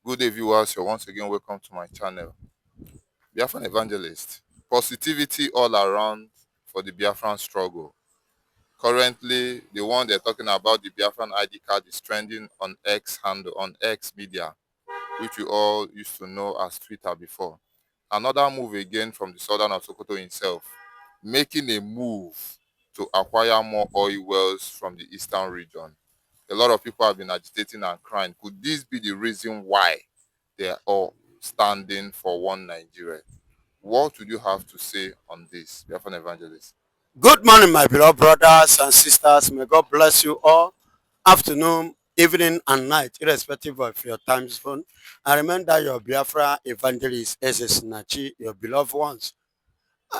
Good day, viewers. You're once again welcome to my channel. Biafran Evangelist. Positivity all around for the Biafran struggle. Currently, the one they're talking about, the Biafran ID card, is trending on X handle, on X media, which we all used to know as Twitter before. Another move again from the Sultan of Sokoto himself, making a move to acquire more oil wells from the eastern region. A lot of people have been agitating and crying. Could this be the reason why they are all standing for one Nigeria? What would you have to say on this, Biafran Evangelist? Good morning, my beloved brothers and sisters. May God bless you all. Afternoon, evening, and night, irrespective of your time zone. I remember your Biafra evangelist, SS Nachi, your beloved ones.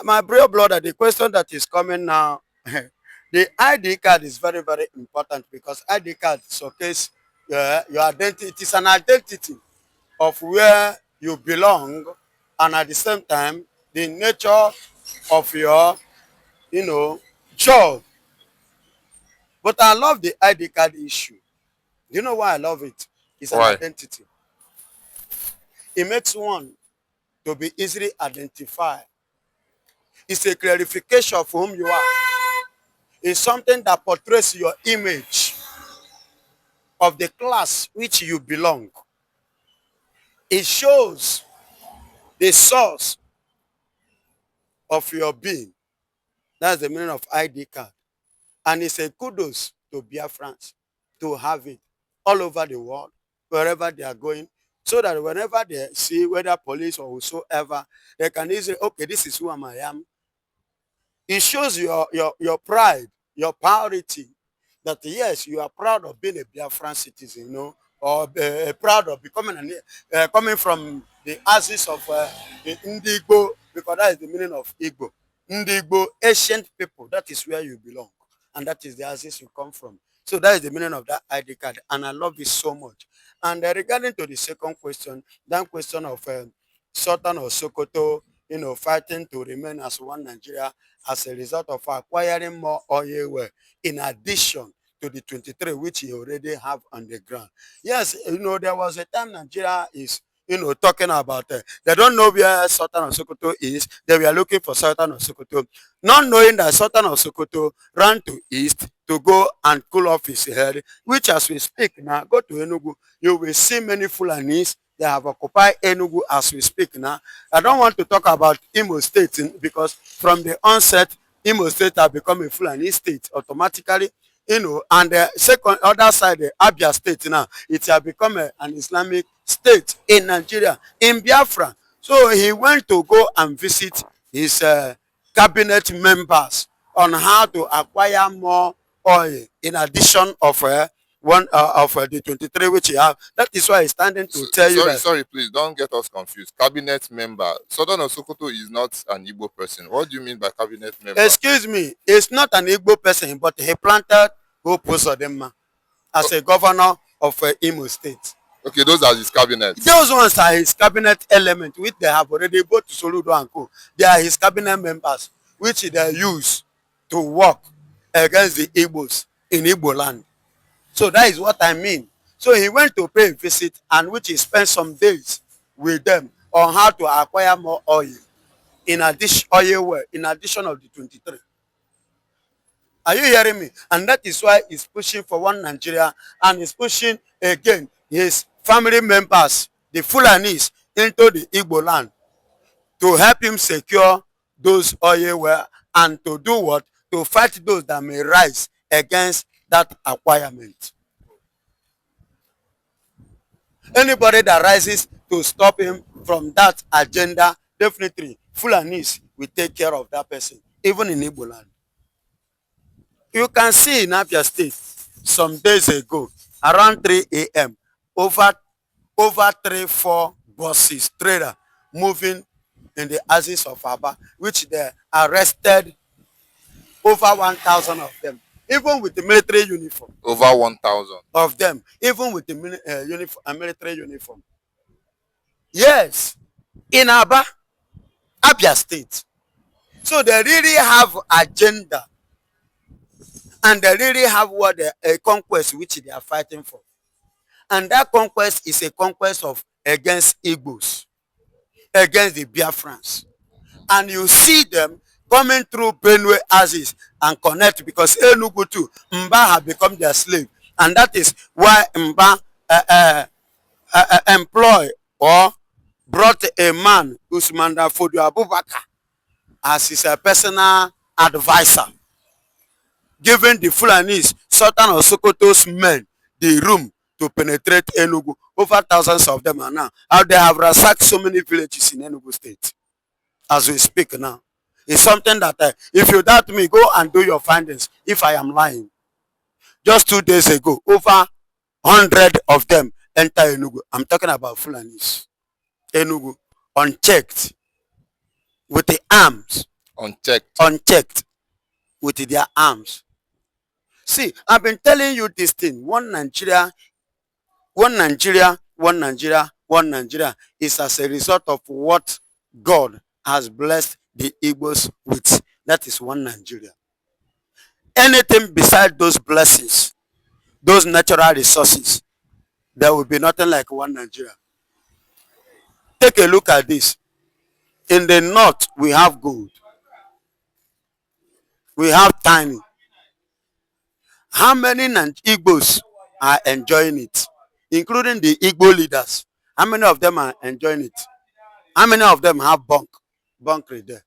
My beloved brother, the question that is coming now, the ID card is very, very important because ID card showcase your identity. It is an identity of where you belong, and at the same time, the nature of your job. But I love the ID card issue. You know why I love it? It's an Why? identity. It makes one to be easily identified. It's a clarification of whom you are. It's something that portrays your image of the class which you belong. It shows the source of your being. That's the meaning of ID card. And it's a kudos to Biafrans to have it all over the world, wherever they are going, so that whenever they see whether police or whosoever, they can easily, okay, this is who I am. It shows your pride, your priority, that yes, you are proud of being a Biafran citizen, or proud of becoming coming from the axis of the Indigo, because that is the meaning of Igbo. Indigo, ancient people, that is where you belong. And that is the axis you come from. So that is the meaning of that ID card. And I love it so much. And regarding to the second question, that question of Sultan or Sokoto, fighting to remain as one Nigeria as a result of acquiring more oil well, in addition to the 23 which he already have on the ground. Yes, there was a time Nigeria is, talking about, they don't know where Sultan of Sokoto is. They were looking for Sultan of Sokoto, not knowing that Sultan of Sokoto ran to east to go and cool off his head, which as we speak now, go to Enugu, you will see many Fulanis. They have occupied Enugu as we speak now. I don't want to talk about Imo State because from the onset, Imo State have become a Fulani state automatically, and the second other side, the Abia State now, it has become an Islamic state in Nigeria, in Biafra. So he went to go and visit his cabinet members on how to acquire more oil in addition of one of the 23 which he have. That is why he's standing to tell you that. Sorry, please don't get us confused. Cabinet member. Sultan of Sokoto is not an Igbo person. What do you mean by cabinet member? Excuse me, it's not an Igbo person, but he planted Hope Uzodinma as a governor of Imo State. Okay, those are his cabinet. Those ones are his cabinet element, which they have already brought to Soludo and Co. They are his cabinet members, which they use to work against the Igbos in Igbo land. So that is what I mean. So he went to pay a visit, and which he spent some days with them on how to acquire more oil in addition of the 23. Are you hearing me? And that is why he's pushing for one Nigeria, and he's pushing again his family members, the Fulanis, into the Igbo land to help him secure those oil well, and to do what? To fight those that may rise against that acquirement. Anybody that rises to stop him from that agenda, definitely Fulanis will take care of that person, even in Igbo land. You can see in Abia State some days ago, around 3 a.m., over 3-4 buses, trailer, moving in the axis of Aba, which they arrested over 1,000 of them, even with the military uniform. Over 1,000 of them, even with the military uniform. Yes, in Abia State. So they really have agenda, and they really have what a conquest which they are fighting for. And that conquest is a conquest of against Igbos, against the Biafrans. And you see them coming through Benue Axis and connect, because Enugu too, Mba have become their slave. And that is why Mba employ or brought a man, Usman Fodio Abubakar, as his personal advisor, giving the Fulanese, Sultan of Sokoto's men, the room to penetrate Enugu. Over thousands of them are now. And they have ransacked so many villages in Enugu state as we speak now. It's something that, if you doubt me, go and do your findings if I am lying. Just 2 days ago, over 100 of them enter Enugu. I'm talking about Fulanese. Enugu, unchecked, with the arms. Unchecked, with their arms. See, I've been telling you this thing. One Nigeria, one Nigeria, one Nigeria, one Nigeria is as a result of what God has blessed the Igbos with. That is one Nigeria. Anything beside those blessings, those natural resources, there will be nothing like one Nigeria. Take a look at this. In the north, we have gold. We have tiny. How many Igbos are enjoying it? Including the Igbo leaders. How many of them are enjoying it? How many of them have bunker there?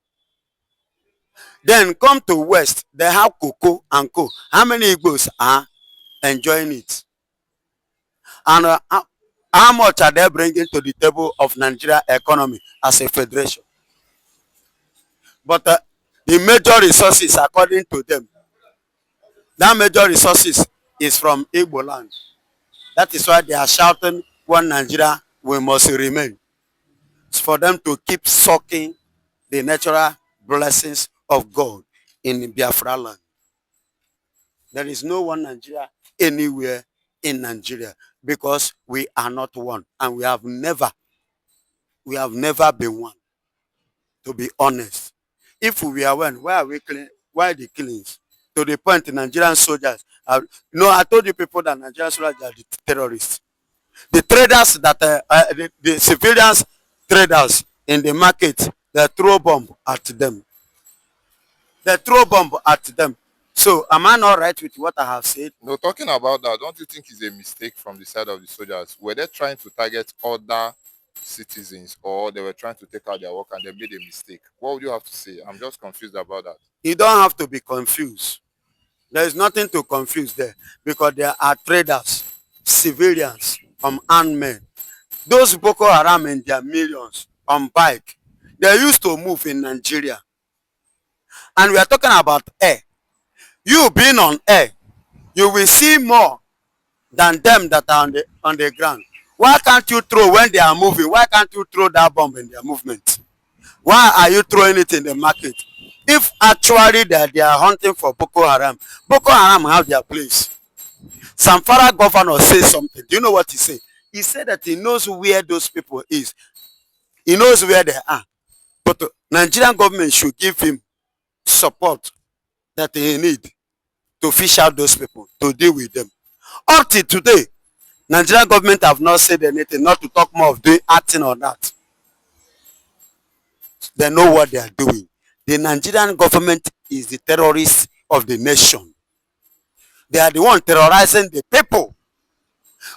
Then come to west, they have cocoa and co. How many Igbos are enjoying it? And how much are they bringing to the table of Nigeria economy as a federation? But the major resources, according to them, that major resources is from Igbo land. That is why they are shouting, one Nigeria, we must remain. It's for them to keep sucking the natural blessings of God in Biafra land. There is no one Nigeria anywhere in Nigeria, because we are not one, and we have never been one, to be honest. If we are one, why are we killing? Why the killings? To the point Nigerian soldiers are, I told you people that Nigerian soldiers are the terrorists. The traders that the civilians traders in the market, they throw bomb at them. They throw bomb at them. So am I not right with what I have said? No, talking about that, don't you think it's a mistake from the side of the soldiers? Were they trying to target other citizens, or they were trying to take out their work and they made a mistake? What would you have to say? I'm just confused about that. You don't have to be confused. There is nothing to confuse there, because there are traders, civilians, armed men. Those Boko Haram in their millions on bike, they used to move in Nigeria. And we are talking about air. You being on air, you will see more than them that are on the ground. Why can't you throw when they are moving? Why can't you throw that bomb in their movement? Why are you throwing it in the market? If actually they are hunting for Boko Haram have their place. Samfara governor says something. Do you know what he said? He said that he knows where those people is. He knows where they are. But the Nigerian government should give him support that he need to fish out those people, to deal with them. Up till today, Nigerian government have not said anything, not to talk more of doing acting on that. They know what they are doing. The Nigerian government is the terrorists of the nation. They are the one terrorizing the people.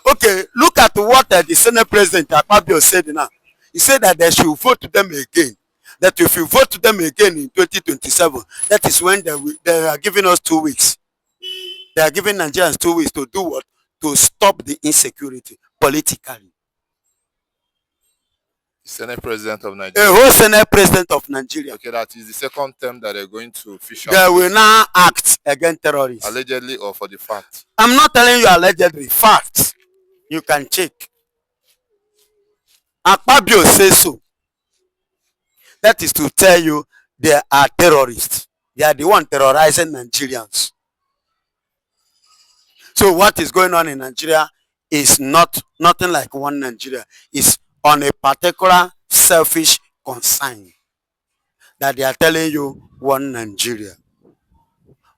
Okay, look at what the Senate President Akpabio said now. He said that they should vote to them again. That if you vote to them again in 2027, that is when they are giving us 2 weeks. They are giving Nigerians 2 weeks to do what? To stop the insecurity politically. Senate President of Nigeria. A whole Senate President of Nigeria. Okay, that is the second term that they're going to fish out. They will now act against terrorists. Allegedly or for the fact? I'm not telling you allegedly. Facts. You can check. Akpabio says so. That is to tell you they are terrorists. They are the one terrorizing Nigerians. So what is going on in Nigeria is nothing like one Nigeria. It's on a particular selfish concern that they are telling you one Nigeria.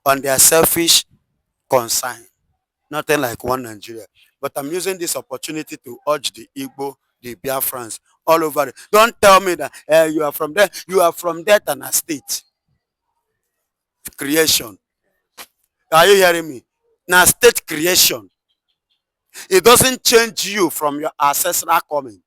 On their selfish concern. Nothing like one Nigeria. But I'm using this opportunity to urge the Igbo, the Biafrans, all over. Don't tell me that you are from there. You are from Delta State. Creation. Are you hearing me? Now, state creation. It doesn't change you from your ancestral coming.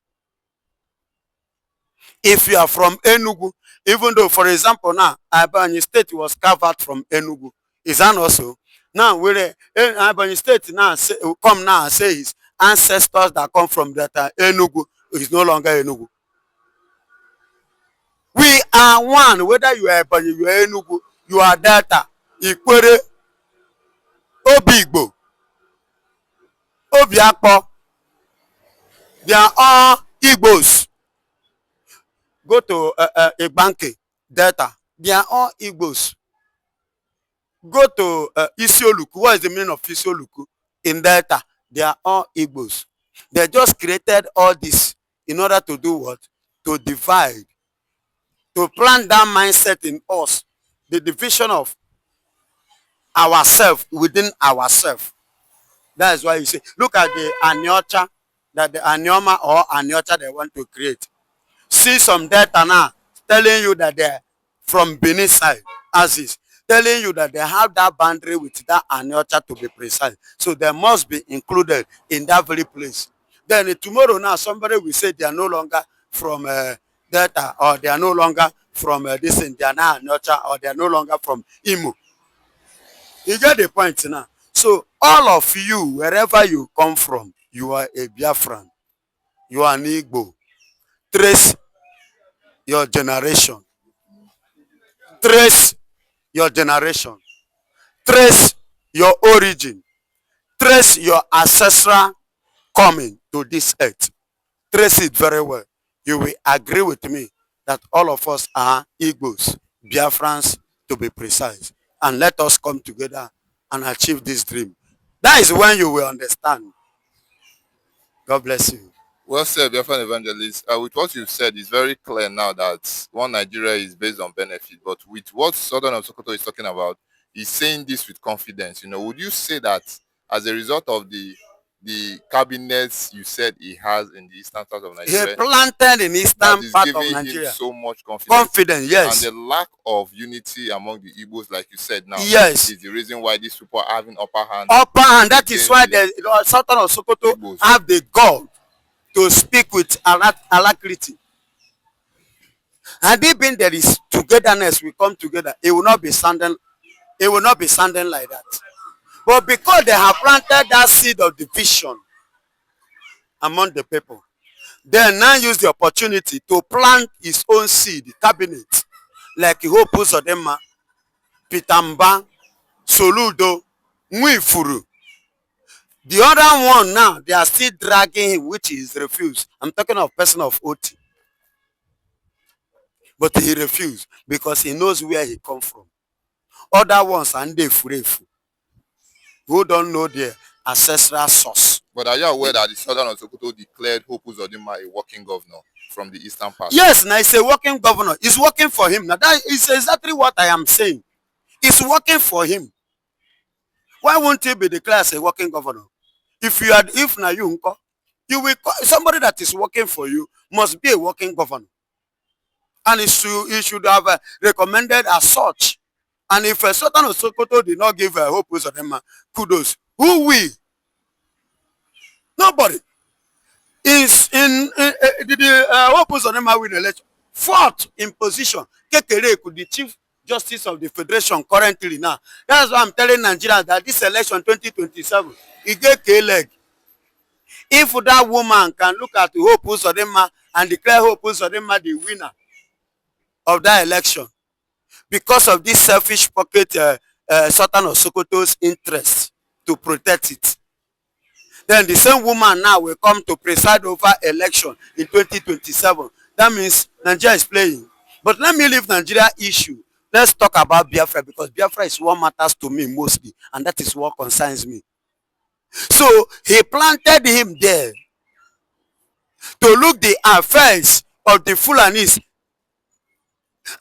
If you are from Enugu, even though, for example, now, Ebonyi State was carved out from Enugu. Is that also? Now, Ebonyi State now come now and say his ancestors that come from that Enugu is no longer Enugu. We are one, whether you are Ebonyi, you are Enugu, you are Delta, Ikwere, Obigbo, Obiakpo, they are all Igbos. Go to Ibanke, Delta, they are all Igbos. Go to Isioluku. What is the meaning of Isioluku? In Delta, they are all Igbos. They just created all this in order to do what? To divide. To plant that mindset in us. The division of ourselves within ourselves. That is why you say, look at the Anyocha, that the Anyoma or Anyocha they want to create. See some data now telling you that they're from Benin side, as is. Telling you that they have that boundary with that Anyocha to be precise. So they must be included in that very place. Then tomorrow now somebody will say they are no longer from Delta, or they are no longer from this Indiana Anyocha, or they are no longer from Imo. You get the point now. So all of you, wherever you come from, you are a Biafran. You are an Igbo. Trace your generation. Trace your generation. Trace your origin. Trace your ancestral coming to this earth. Trace it very well. You will agree with me that all of us are Igbos, Biafrans to be precise. And let us come together and achieve this dream. That is when you will understand. God bless you. Well said, Biafran evangelist. With what you've said, it's very clear now that one Nigeria is based on benefit. But with what Sultan of Sokoto is talking about, he's saying this with confidence. Would you say that as a result of the cabinets you said he has in the eastern part of Nigeria, he planted in eastern part of giving Nigeria him so much confidence? Confidence, yes. And the lack of unity among the Igbos, like you said now, yes, is the reason why these people are having upper hand. Upper hand. That is why the Sultan of Sokoto Igbos have the God to speak with alacrity. Had it been there is togetherness, we come together, it will not be sounding, like that. But because they have planted that seed of division among the people, they now use the opportunity to plant his own seed, cabinet, like Hope Uzodinma, Pitamba, Soludo, Nwifuru. The other one now, they are still dragging him, which is refused. I'm talking of person of OT. But he refused because he knows where he come from. Other ones are ndefurefu, who don't know their ancestral source. But are you aware that the Sultan of Sokoto declared Hope Uzodinma a working governor from the eastern part? Yes, now he's a working governor. It's working for him. Now that is exactly what I am saying. It's working for him. Why won't he be declared as a working governor? If na you will somebody that is working for you must be a working governor. And he should have recommended as such. And if a Sultan of Sokoto did not give Hope Uzodinma kudos, who will? Nobody. Did Hope Uzodinma win election? Fourth in position. Kekere could the Chief Justice of the Federation currently now. That's why I'm telling Nigerians that this election 2027, he get K-leg. If that woman can look at Hope Uzodinma and declare Hope Uzodinma the winner of that election, because of this selfish pocket Sultan of Sokoto's interest to protect it, then the same woman now will come to preside over election in 2027. That means Nigeria is playing. But let me leave Nigeria issue. Let's talk about Biafra, because Biafra is what matters to me mostly, and that is what concerns me. So he planted him there to look the affairs of the Fulanis.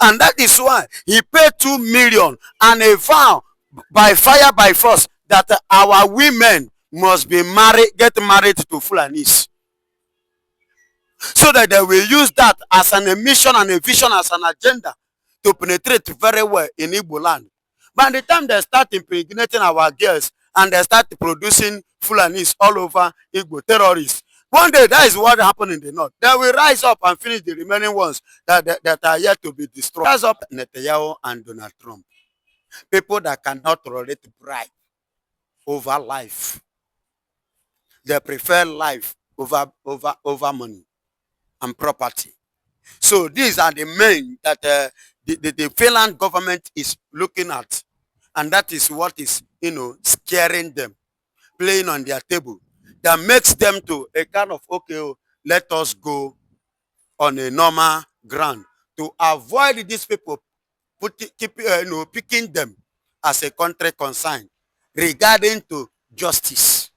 And that is why he paid 2 million and a vow by fire by force that our women must be get married to Fulanis, so that they will use that as an mission and a vision, as an agenda to penetrate very well in Igbo land. By the time they start impregnating our girls and they start producing Fulanis all over Igbo, terrorists, one day that is what happened in the north. They will rise up and finish the remaining ones that are yet to be destroyed. Rise up Netanyahu and Donald Trump. People that cannot tolerate bribe over life. They prefer life over money and property. So these are the men that the Finland government is looking at, and that is what is, scaring them, playing on their table, that makes them to a kind of, okay, oh, let us go on a normal ground to avoid these people picking them as a country concern regarding to justice.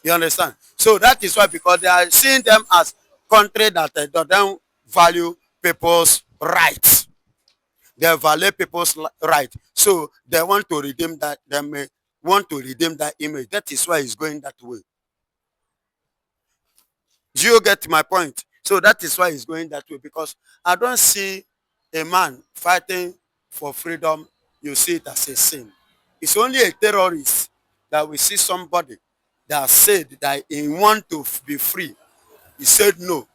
You understand? So that is why, because they are seeing them as country that don't value people's rights. They value people's right. So they want to redeem that. They may want to redeem that image. That is why it's going that way. Do you get my point? So that is why it's going that way, because I don't see a man fighting for freedom. You see it as a sin. It's only a terrorist that we see somebody that said that he want to be free. He said no.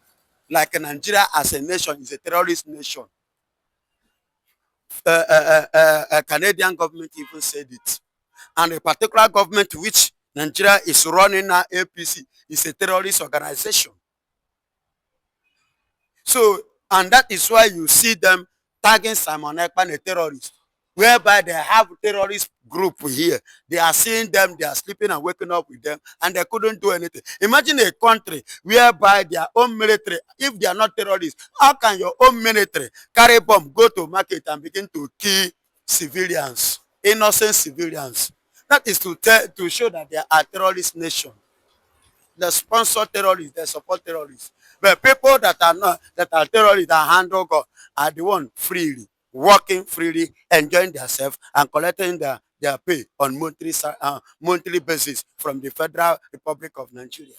Like Nigeria as a nation is a terrorist nation. A Canadian government even said it. And a particular government which Nigeria is running now, APC, is a terrorist organization. So, and that is why you see them tagging Simon Ekpan a terrorist, whereby they have terrorist group here. They are seeing them, they are sleeping and waking up with them, and they couldn't do anything. Imagine a country whereby their own military, if they are not terrorists, how can your own military carry bomb, go to market and begin to kill civilians, innocent civilians? That is to show that they are a terrorist nation. They sponsor terrorists, they support terrorists. But people that are not, that are terrorists, that handle God, are the one freely, working freely, enjoying themselves, and collecting their pay on monthly basis from the Federal Republic of Nigeria.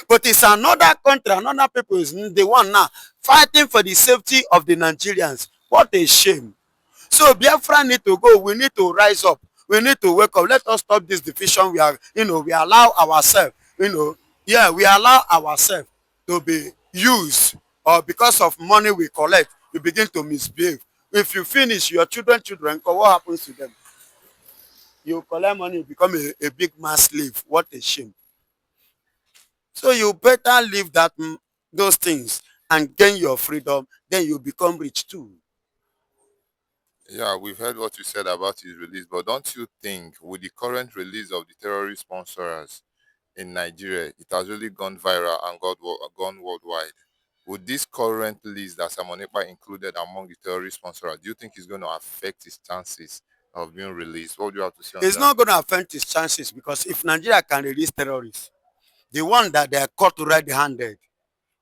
But it's another country, another people is the one now fighting for the safety of the Nigerians. What a shame. So Biafra need to go. We need to rise up. We need to wake up. Let us stop this division. We are, we allow ourselves, we allow ourselves to be used, or because of money we collect, we begin to misbehave. If you finish your children, what happens to them? You collect money, you become a big man slave. What a shame. So you better leave those things and gain your freedom. Then you become rich too. Yeah, we've heard what you said about his release, but don't you think with the current release of the terrorist sponsors in Nigeria, it has really gone viral and gone worldwide? Would this current list that Simon Ekpa included among the terrorist sponsors, do you think it's going to affect his chances of being released? What do you have to say on It's that? not going to affect his chances, because if Nigeria can release terrorists, the one that they are caught red-handed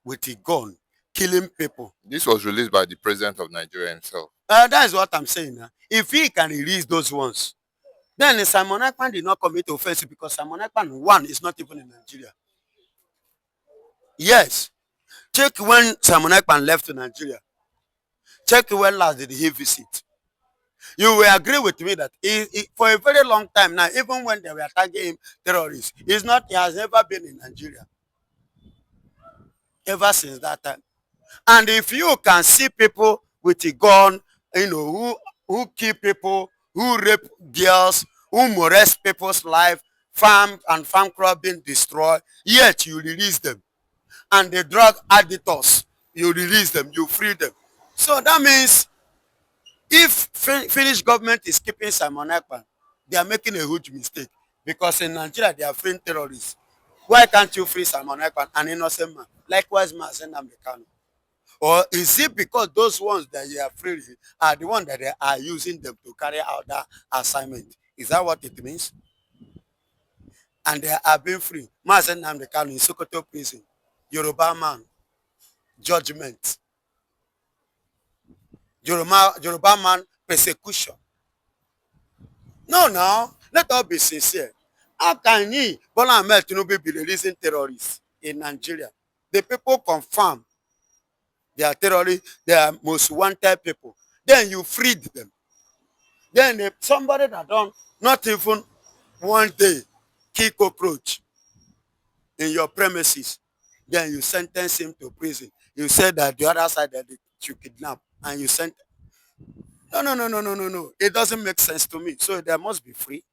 with a gun, killing people. This was released by the president of Nigeria himself. That is what I'm saying now. If he can release those ones, then Simon Ekpan did not commit offense, because Simon Ekpan, one, is not even in Nigeria. Yes. Check when Simon Ekpan left to Nigeria. Check when last did he visit. You will agree with me that for a very long time now, even when they were attacking him, terrorists, he has never been in Nigeria. Ever since that time. And if you can see people with a gun, who kill people, who rape girls, who molest people's life, farm and farm crop being destroyed, yet you release them. And the drug addictors, you release them, you free them. So that means if Finnish government is keeping Simon Ekpan, they are making a huge mistake, because in Nigeria they are freeing terrorists. Why can't you free Simon Ekpan, an innocent man? Likewise, Nnamdi Kanu. Or is it because those ones that you are freeing are the ones that they are using them to carry out that assignment? Is that what it means? And they are being free. Nnamdi Kanu in Sokoto prison. Yoruba man. Judgment. Yoruba man persecution. No, Let us be sincere. How can he, Bola Ahmed Tinubu, be releasing terrorists in Nigeria? The people confirm they are terrorists, they are most wanted people. Then you freed them. Then if somebody that don't not even one day kill cockroach in your premises, then you sentence him to prison. You said that the other side that you kidnap and you sent. No, no, no, no, no, no, no. It doesn't make sense to me. So there must be free.